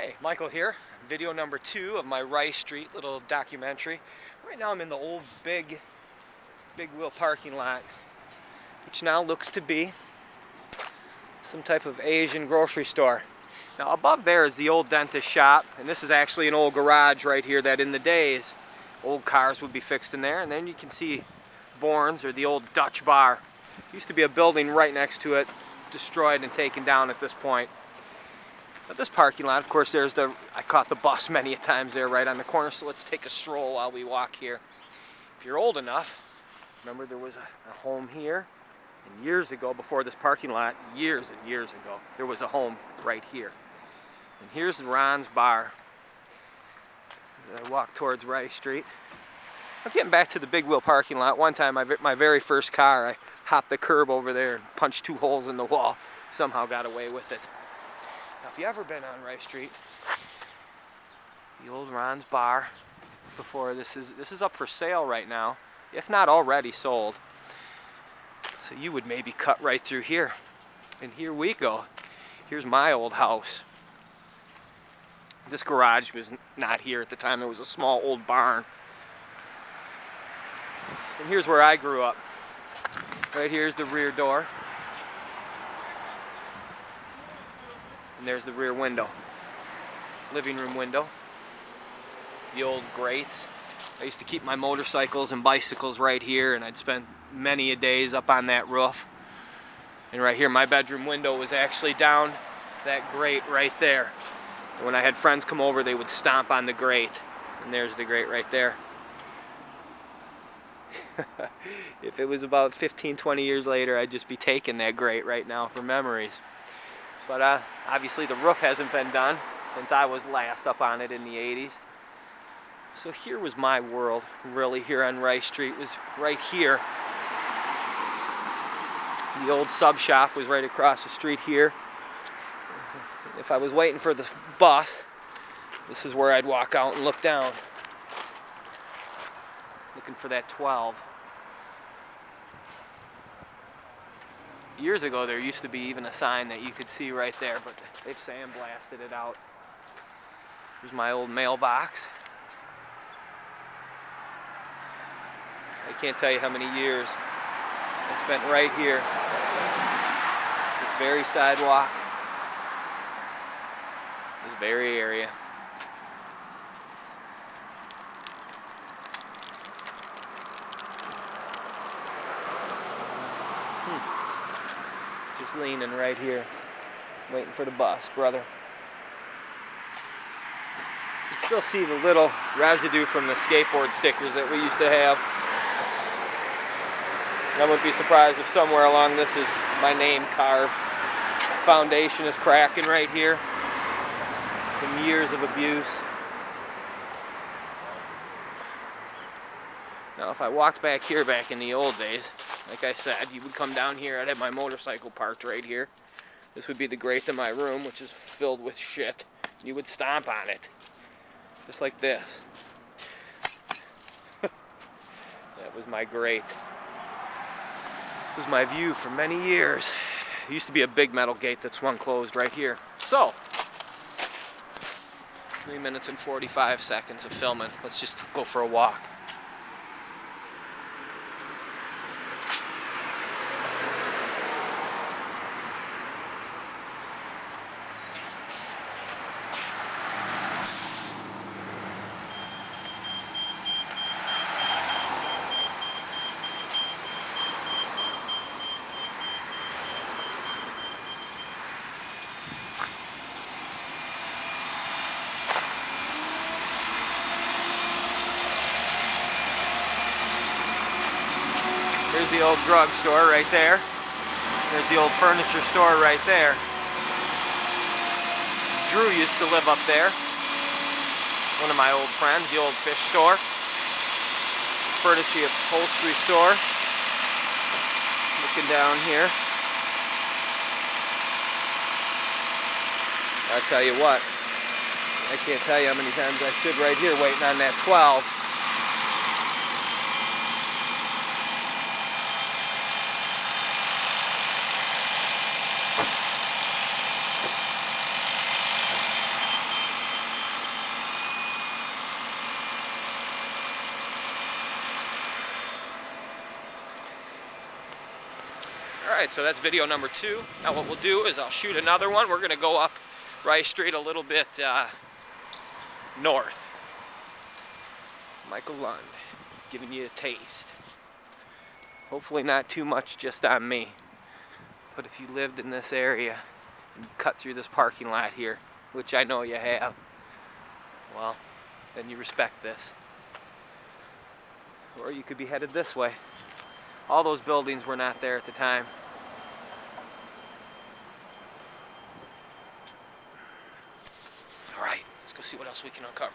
Hey, Michael here. Video number 2 of my Rice Street little documentary. Right now I'm in the old big wheel parking lot, which now looks to be some type of Asian grocery store. Now above there is the old dentist shop, and this is actually an old garage right here that in the days old cars would be fixed in there. And then you can see Borns, or the old Dutch bar. Used to be a building right next to it, destroyed and taken down at this point. But this parking lot, of course, I caught the bus many a times there right on the corner, so let's take a stroll while we walk here. If you're old enough, remember there was a home here, and years ago, before this parking lot, years and years ago, there was a home right here. And here's Ron's Bar. As I walk towards Rice Street. I'm getting back to the big wheel parking lot. One time, my very first car, I hopped the curb over there and punched 2 holes in the wall. Somehow got away with it. Now, if you've ever been on Rice Street, the old Ron's Bar, before this is up for sale right now, if not already sold. So you would maybe cut right through here. And here we go. Here's my old house. This garage was not here at the time. It was a small old barn. And here's where I grew up. Right here's the rear door. And there's the rear window. Living room window. The old grates. I used to keep my motorcycles and bicycles right here, and I'd spend many a days up on that roof. And right here, my bedroom window was actually down that grate right there. And when I had friends come over, they would stomp on the grate. And there's the grate right there. If it was about 15, 20 years later, I'd just be taking that grate right now for memories. But obviously the roof hasn't been done since I was last up on it in the 80s. So here was my world, really, here on Rice Street. Was right here. The old sub shop was right across the street here. If I was waiting for the bus, this is where I'd walk out and look down. Looking for that 12. Years ago, there used to be even a sign that you could see right there, but they've sandblasted it out. Here's my old mailbox. I can't tell you how many years I spent right here. This very sidewalk. This very area. Just leaning right here, waiting for the bus, brother. You can still see the little residue from the skateboard stickers that we used to have. I wouldn't be surprised if somewhere along this is my name carved. Foundation is cracking right here from years of abuse. Now, if I walked back here back in the old days, like I said, you would come down here. I'd have my motorcycle parked right here. This would be the grate in my room, which is filled with shit. You would stomp on it, just like this. That was my grate. This was my view for many years. There used to be a big metal gate that swung closed right here. So, 3 minutes and 45 seconds of filming. Let's just go for a walk. There's the old drugstore right there. There's the old furniture store right there. Drew used to live up there. One of my old friends, the old fish store. Furniture upholstery store. Looking down here. I'll tell you what, I can't tell you how many times I stood right here waiting on that 12. Alright, so that's video number 2. Now what we'll do is I'll shoot another one. We're going to go up Rice Street a little bit north. Michael Lund, giving you a taste. Hopefully not too much just on me. But if you lived in this area and you cut through this parking lot here, which I know you have, well, then you respect this. Or you could be headed this way. All those buildings were not there at the time. All right, let's go see what else we can uncover.